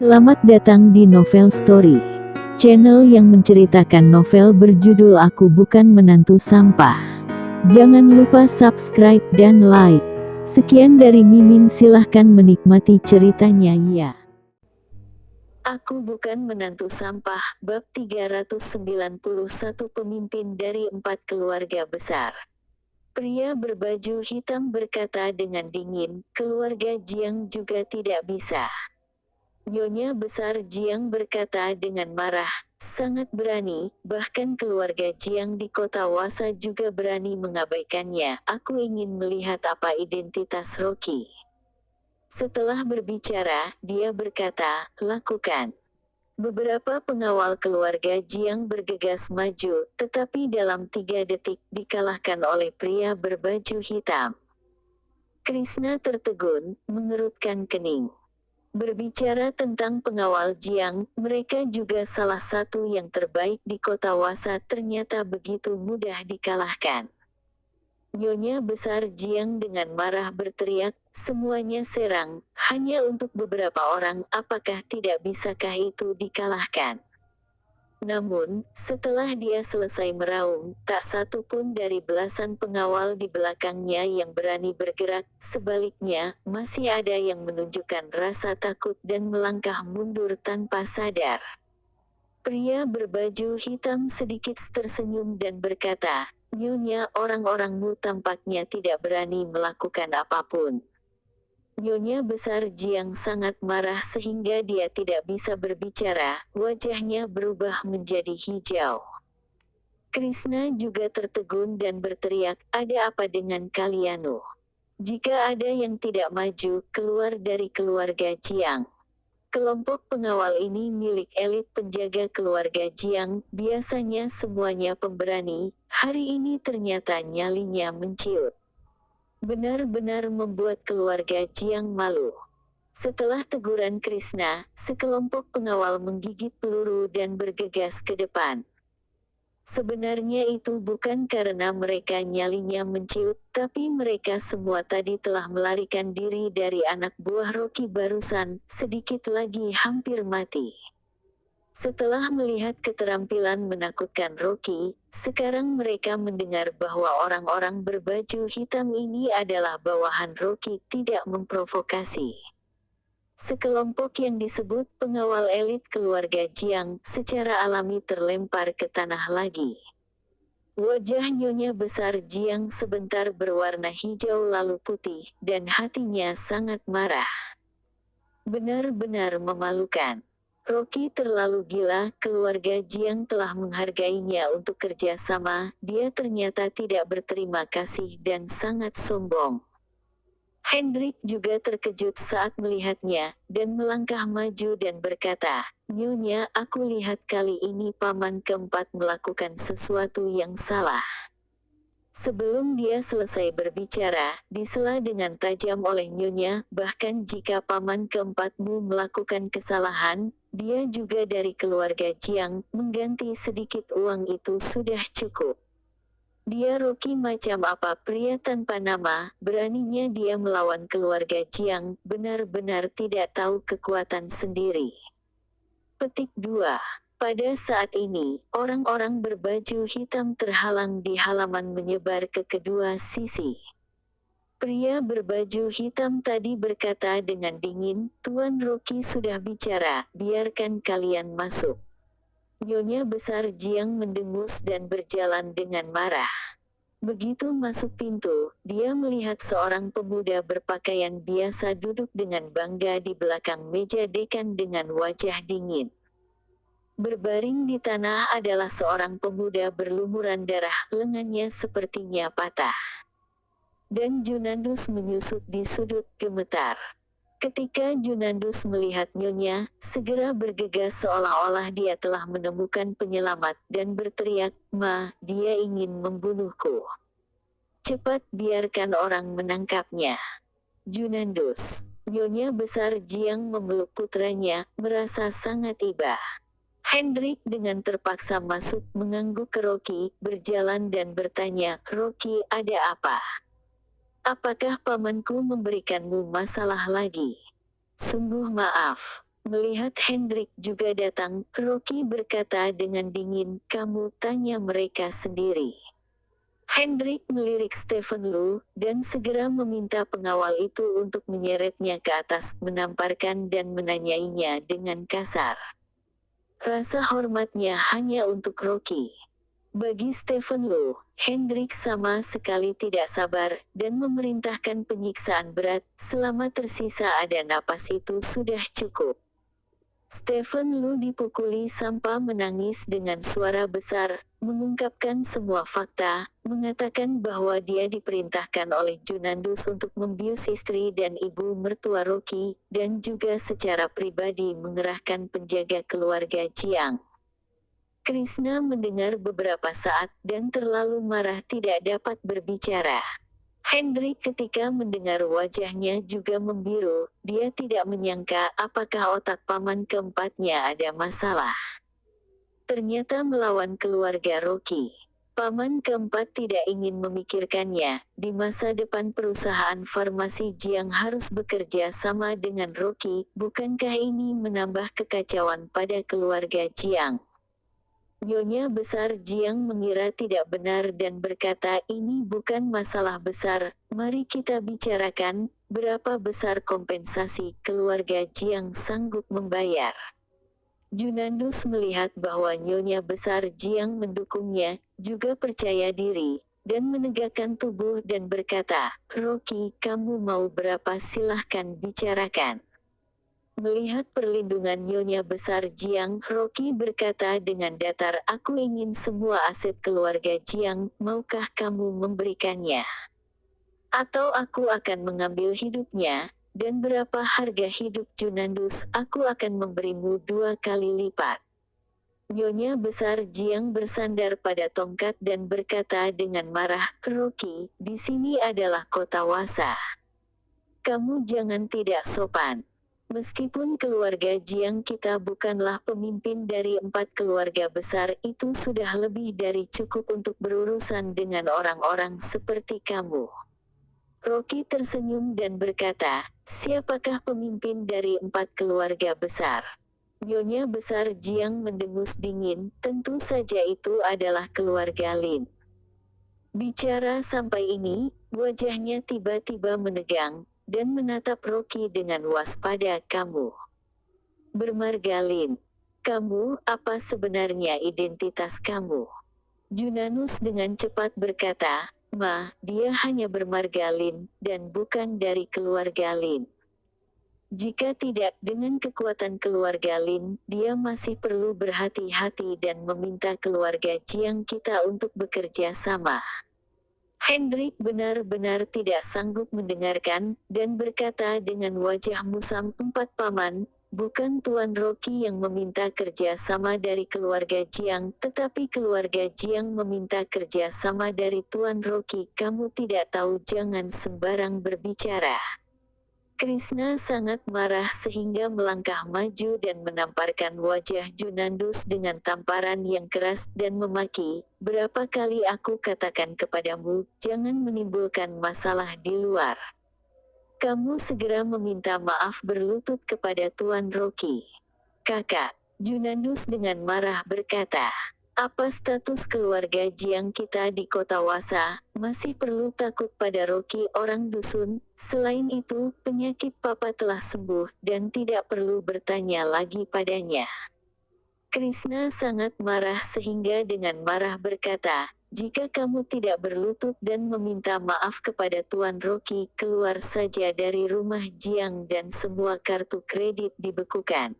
Selamat datang di Novel Story, channel yang menceritakan novel berjudul Aku Bukan Menantu Sampah. Jangan lupa subscribe dan like. Sekian dari Mimin, silahkan menikmati ceritanya ya. Aku Bukan Menantu Sampah, bab 391, pemimpin dari 4 keluarga besar. Pria berbaju hitam berkata dengan dingin, keluarga Jiang juga tidak bisa. Nyonya Besar Jiang berkata dengan marah, sangat berani, bahkan keluarga Jiang di kota Wasa juga berani mengabaikannya. Aku ingin melihat apa identitas Rocky. Setelah berbicara, dia berkata, lakukan. Beberapa pengawal keluarga Jiang bergegas maju, tetapi dalam 3 detik dikalahkan oleh pria berbaju hitam. Krishna tertegun, mengerutkan kening. Berbicara tentang pengawal Jiang, mereka juga salah satu yang terbaik di kota Wasa, ternyata begitu mudah dikalahkan. Nyonya Besar Jiang dengan marah berteriak, semuanya serang, hanya untuk beberapa orang, apakah tidak bisakah itu dikalahkan? Namun, setelah dia selesai meraung, tak satu pun dari belasan pengawal di belakangnya yang berani bergerak. Sebaliknya, masih ada yang menunjukkan rasa takut dan melangkah mundur tanpa sadar. Pria berbaju hitam sedikit tersenyum dan berkata, Nyonya, orang-orangmu tampaknya tidak berani melakukan apapun. Nyonya Besar Jiang sangat marah sehingga dia tidak bisa berbicara, wajahnya berubah menjadi hijau. Krishna juga tertegun dan berteriak, ada apa dengan kalianu? Jika ada yang tidak maju, keluar dari keluarga Jiang. Kelompok pengawal ini milik elit penjaga keluarga Jiang, biasanya semuanya pemberani, hari ini ternyata nyalinya menciut. Benar-benar membuat keluarga Jiang malu. Setelah teguran Krishna, sekelompok pengawal menggigit peluru dan bergegas ke depan. Sebenarnya itu bukan karena mereka nyalinya menciut, tapi mereka semua tadi telah melarikan diri dari anak buah Rocky barusan, sedikit lagi hampir mati. Setelah melihat keterampilan menakutkan Rocky, sekarang mereka mendengar bahwa orang-orang berbaju hitam ini adalah bawahan Rocky, tidak memprovokasi. Sekelompok yang disebut pengawal elit keluarga Jiang, secara alami terlempar ke tanah lagi. Wajah Nyonya Besar Jiang sebentar berwarna hijau lalu putih, dan hatinya sangat marah. Benar-benar memalukan. Rocky terlalu gila, keluarga Jiang telah menghargainya untuk kerjasama, dia ternyata tidak berterima kasih dan sangat sombong. Hendrik juga terkejut saat melihatnya, dan melangkah maju dan berkata, Nyonya, aku lihat kali ini paman keempat melakukan sesuatu yang salah. Sebelum dia selesai berbicara, disela dengan tajam oleh Nyonya, bahkan jika paman keempatmu melakukan kesalahan, dia juga dari keluarga Jiang, mengganti sedikit uang itu sudah cukup. Dia Rocky macam apa, pria tanpa nama, beraninya dia melawan keluarga Jiang, benar-benar tidak tahu kekuatan sendiri. Petik 2. Pada saat ini, orang-orang berbaju hitam terhalang di halaman menyebar ke kedua sisi. Pria berbaju hitam tadi berkata dengan dingin, Tuan Rocky sudah bicara, biarkan kalian masuk. Nyonya Besar Jiang mendengus dan berjalan dengan marah. Begitu masuk pintu, dia melihat seorang pemuda berpakaian biasa duduk dengan bangga di belakang meja dekan dengan wajah dingin. Berbaring di tanah adalah seorang pemuda berlumuran darah, lengannya sepertinya patah. Dan Junandus menyusut di sudut, gemetar. Ketika Junandus melihat Nyonya, segera bergegas seolah-olah dia telah menemukan penyelamat, dan berteriak, Ma, dia ingin membunuhku. Cepat biarkan orang menangkapnya. Junandus. Nyonya Besar Jiang memeluk putranya, merasa sangat iba. Hendrik dengan terpaksa masuk, mengangguk ke Rocky, berjalan dan bertanya, Rocky, ada apa? Apakah pamanku memberikanmu masalah lagi? Sungguh maaf. Melihat Hendrik juga datang, Rocky berkata dengan dingin, "Kamu tanya mereka sendiri." Hendrik melirik Stephen Lu, dan segera meminta pengawal itu untuk menyeretnya ke atas, menamparkan dan menanyainya dengan kasar. Rasa hormatnya hanya untuk Rocky. Bagi Stephen Lu, Hendrik sama sekali tidak sabar, dan memerintahkan penyiksaan berat, selama tersisa ada napas itu sudah cukup. Stephen Lu dipukuli sampai menangis dengan suara besar, mengungkapkan semua fakta, mengatakan bahwa dia diperintahkan oleh Junandus untuk membius istri dan ibu mertua Rocky, dan juga secara pribadi mengerahkan penjaga keluarga Jiang. Krishna mendengar beberapa saat dan terlalu marah tidak dapat berbicara. Hendrik ketika mendengar wajahnya juga membiru, dia tidak menyangka apakah otak paman keempatnya ada masalah. Ternyata melawan keluarga Rocky. Paman keempat tidak ingin memikirkannya, di masa depan perusahaan farmasi Jiang harus bekerja sama dengan Rocky, bukankah ini menambah kekacauan pada keluarga Jiang? Nyonya besar Jiang mengira tidak benar dan berkata, "Ini bukan masalah besar, mari kita bicarakan, berapa besar kompensasi keluarga Jiang sanggup membayar." Junandus melihat bahwa Nyonya besar Jiang mendukungnya, juga percaya diri, dan menegakkan tubuh dan berkata, "Rocky, kamu mau berapa silahkan bicarakan." Melihat perlindungan Nyonya besar Jiang, Rocky berkata dengan datar, "Aku ingin semua aset keluarga Jiang, maukah kamu memberikannya? Atau aku akan mengambil hidupnya, dan berapa harga hidup Junandus, aku akan memberimu 2 kali lipat." Nyonya besar Jiang bersandar pada tongkat dan berkata dengan marah, "Rocky, di sini adalah kota Wasa. Kamu jangan tidak sopan. Meskipun keluarga Jiang kita bukanlah pemimpin dari 4 keluarga besar, itu sudah lebih dari cukup untuk berurusan dengan orang-orang seperti kamu." Rocky tersenyum dan berkata, "Siapakah pemimpin dari 4 keluarga besar?" Nyonya besar Jiang mendengus dingin, "Tentu saja itu adalah keluarga Lin." Bicara sampai ini, wajahnya tiba-tiba menegang, dan menatap Rocky dengan waspada. "Kamu bermargalin. Kamu, apa sebenarnya identitas kamu?" Junanus dengan cepat berkata, "Ma, dia hanya bermargalin, dan bukan dari keluarga Lin. Jika tidak, dengan kekuatan keluarga Lin, dia masih perlu berhati-hati dan meminta keluarga Jiang kita untuk bekerja sama." Hendrik benar-benar tidak sanggup mendengarkan, dan berkata dengan wajah musam, "4 paman, bukan Tuan Rocky yang meminta kerja sama dari keluarga Jiang, tetapi keluarga Jiang meminta kerja sama dari Tuan Rocky. Kamu tidak tahu, jangan sembarang berbicara." Krishna sangat marah sehingga melangkah maju dan menamparkan wajah Junandus dengan tamparan yang keras dan memaki, "Berapa kali aku katakan kepadamu, jangan menimbulkan masalah di luar. Kamu segera meminta maaf berlutut kepada Tuan Rocky." "Kakak," Junandus dengan marah berkata, "apa status keluarga Jiang kita di kota Wasa, masih perlu takut pada Rocky orang dusun? Selain itu, penyakit papa telah sembuh, dan tidak perlu bertanya lagi padanya." Krishna sangat marah sehingga dengan marah berkata, "Jika kamu tidak berlutut dan meminta maaf kepada Tuan Rocky, keluar saja dari rumah Jiang dan semua kartu kredit dibekukan."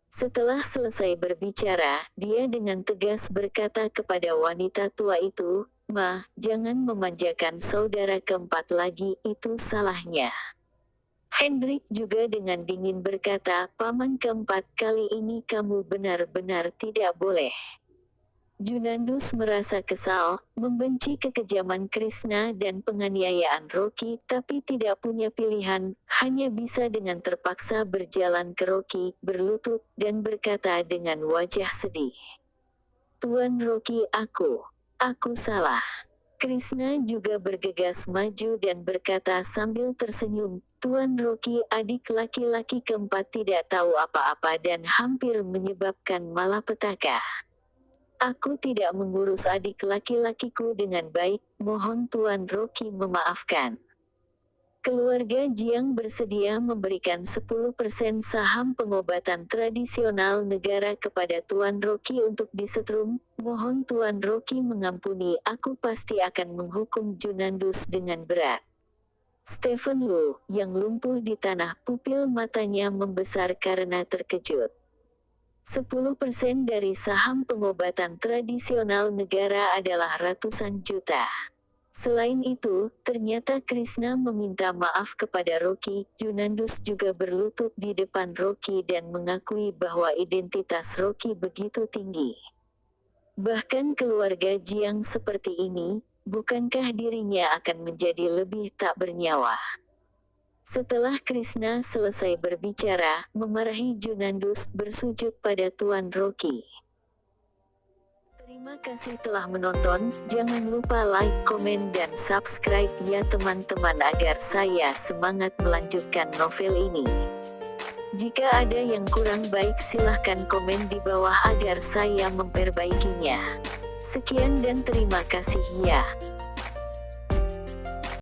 Setelah selesai berbicara, dia dengan tegas berkata kepada wanita tua itu, "Ma, jangan memanjakan saudara keempat lagi, itu salahnya." Hendrik juga dengan dingin berkata, "Paman keempat, kali ini kamu benar-benar tidak boleh." Junandus merasa kesal, membenci kekejaman Krishna dan penganiayaan Rocky, tapi tidak punya pilihan, hanya bisa dengan terpaksa berjalan ke Rocky, berlutut, dan berkata dengan wajah sedih, "Tuan Rocky, aku salah." Krishna juga bergegas maju dan berkata sambil tersenyum, Tuan Rocky, adik laki-laki keempat, tidak tahu apa-apa dan hampir menyebabkan malapetaka. Aku tidak mengurus adik laki-lakiku dengan baik, mohon Tuan Rocky memaafkan. Keluarga Jiang bersedia memberikan 10% saham pengobatan tradisional negara kepada Tuan Rocky untuk disetrum. Mohon Tuan Rocky mengampuni, aku pasti akan menghukum Junandus dengan berat. Stephen Lu, yang lumpuh di tanah, pupil matanya membesar karena terkejut. 10% dari saham pengobatan tradisional negara adalah ratusan juta. Selain itu, ternyata Krishna meminta maaf kepada Rocky. Junandus juga berlutut di depan Rocky dan mengakui bahwa identitas Rocky begitu tinggi. Bahkan keluarga Jiang seperti ini, bukankah dirinya akan menjadi lebih tak bernyawa? Setelah Krishna selesai berbicara, memarahi Junandus bersujud pada Tuan Rocky. Terima kasih telah menonton, jangan lupa like, komen dan subscribe ya teman-teman agar saya semangat melanjutkan novel ini. Jika ada yang kurang baik silahkan komen di bawah agar saya memperbaikinya. Sekian dan terima kasih ya.